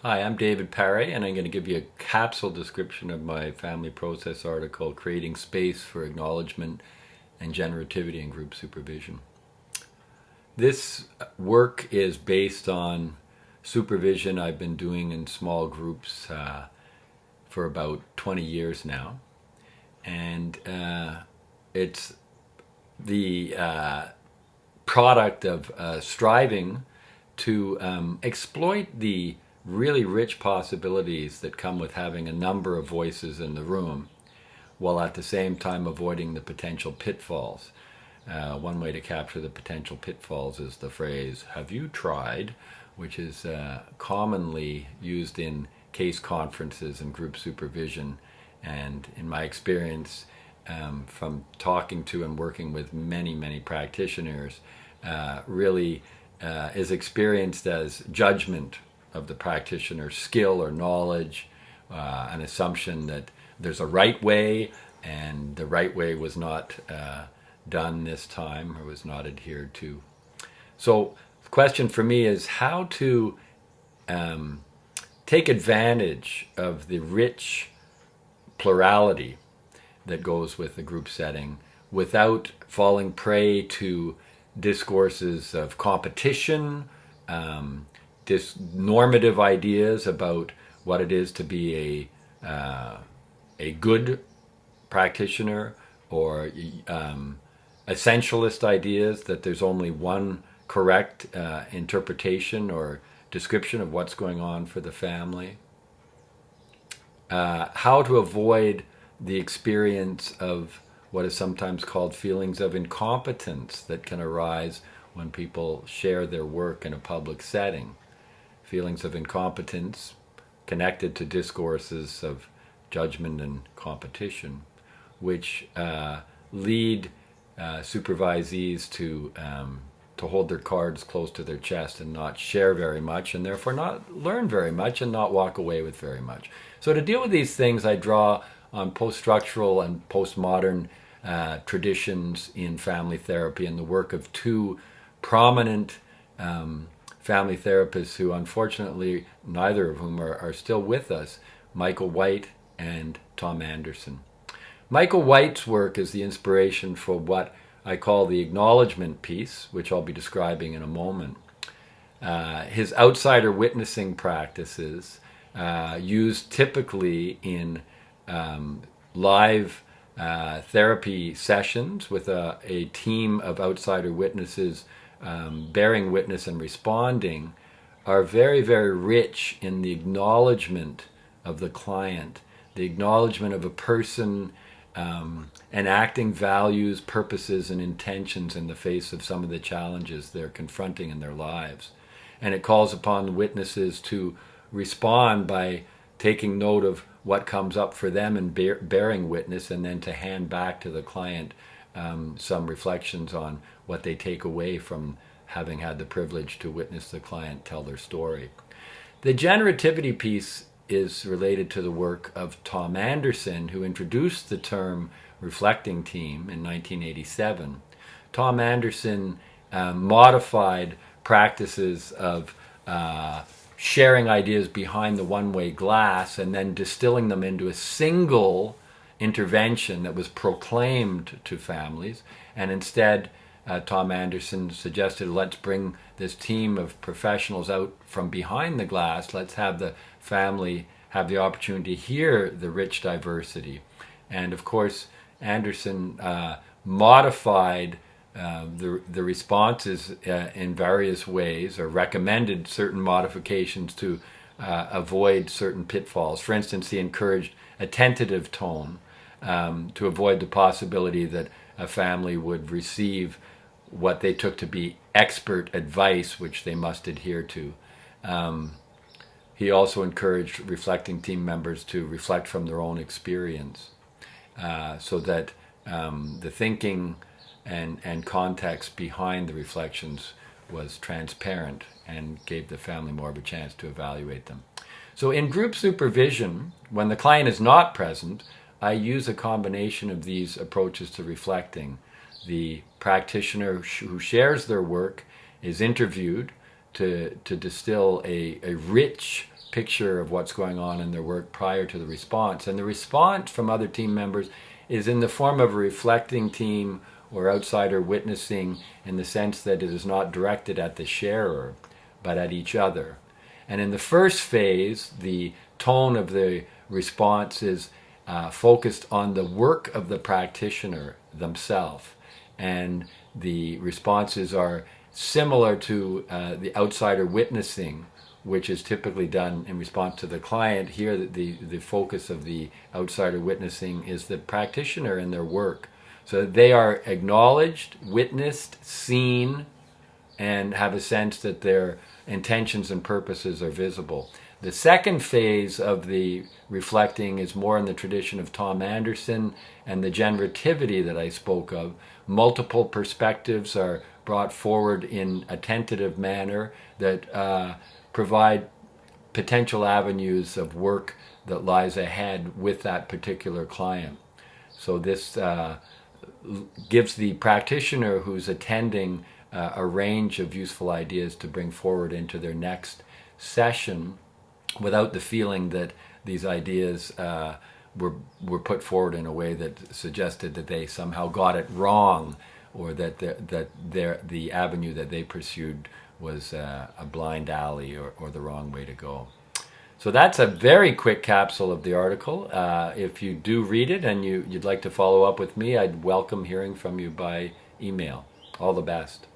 Hi, I'm David Paré, and I'm going to give you a capsule description of my family process article, Creating Space for Acknowledgement and Generativity in Group Supervision. This work is based on supervision I've been doing in small groups for about 20 years now. And it's the product of striving to exploit the really rich possibilities that come with having a number of voices in the room, while at the same time avoiding the potential pitfalls. One way to capture the potential pitfalls is the phrase, "Have you tried?" which is commonly used in case conferences and group supervision. And in my experience, from talking to and working with many practitioners, really is experienced as judgment of the practitioner's skill or knowledge, an assumption that there's a right way and the right way was not done this time or was not adhered to. So the question for me is how to take advantage of the rich plurality that goes with the group setting without falling prey to discourses of competition, normative ideas about what it is to be a good practitioner, or essentialist ideas that there's only one correct interpretation or description of what's going on for the family. How to avoid the experience of what is sometimes called feelings of incompetence that can arise when people share their work in a public setting. Feelings of incompetence connected to discourses of judgment and competition, which lead supervisees to hold their cards close to their chest and not share very much, and therefore not learn very much and not walk away with very much. So to deal with these things, I draw on post-structural and postmodern traditions in family therapy and the work of two prominent family therapists who, unfortunately, neither of whom are still with us, Michael White and Tom Anderson. Michael White's work is the inspiration for what I call the acknowledgement piece, which I'll be describing in a moment. His outsider witnessing practices, used typically in live therapy sessions with a team of outsider witnesses bearing witness and responding, are very rich in the acknowledgement of the client, the acknowledgement of a person enacting values, purposes, and intentions in the face of some of the challenges they're confronting in their lives. And it calls upon the witnesses to respond by taking note of what comes up for them and bearing witness, and then to hand back to the client some reflections on what they take away from having had the privilege to witness the client tell their story. The generativity piece is related to the work of Tom Anderson, who introduced the term reflecting team in 1987. Tom Anderson modified practices of sharing ideas behind the one-way glass and then distilling them into a single intervention that was proclaimed to families. And instead, Tom Anderson suggested, let's bring this team of professionals out from behind the glass. Let's have the family have the opportunity to hear the rich diversity. And of course, Anderson modified the responses in various ways, or recommended certain modifications to avoid certain pitfalls. For instance, he encouraged a tentative tone to avoid the possibility that a family would receive what they took to be expert advice, which they must adhere to. He also encouraged reflecting team members to reflect from their own experience, so that the thinking and context behind the reflections was transparent and gave the family more of a chance to evaluate them. So in group supervision, when the client is not present, I use a combination of these approaches to reflecting. The practitioner who shares their work is interviewed to distill a rich picture of what's going on in their work prior to the response. And the response from other team members is in the form of a reflecting team or outsider witnessing, in the sense that it is not directed at the sharer, but at each other. And in the first phase, the tone of the response is focused on the work of the practitioner themselves. And the responses are similar to the outsider witnessing, which is typically done in response to the client. Here, the focus of the outsider witnessing is the practitioner and their work. So they are acknowledged, witnessed, seen, and have a sense that their intentions and purposes are visible. The second phase of the reflecting is more in the tradition of Tom Anderson and the generativity that I spoke of. Multiple perspectives are brought forward in a tentative manner that provide potential avenues of work that lies ahead with that particular client. So this gives the practitioner who's attending a range of useful ideas to bring forward into their next session, without the feeling that these ideas were put forward in a way that suggested that they somehow got it wrong, or that the avenue that they pursued was a blind alley or the wrong way to go. So that's a very quick capsule of the article. If you do read it and you'd like to follow up with me, I'd welcome hearing from you by email. All the best.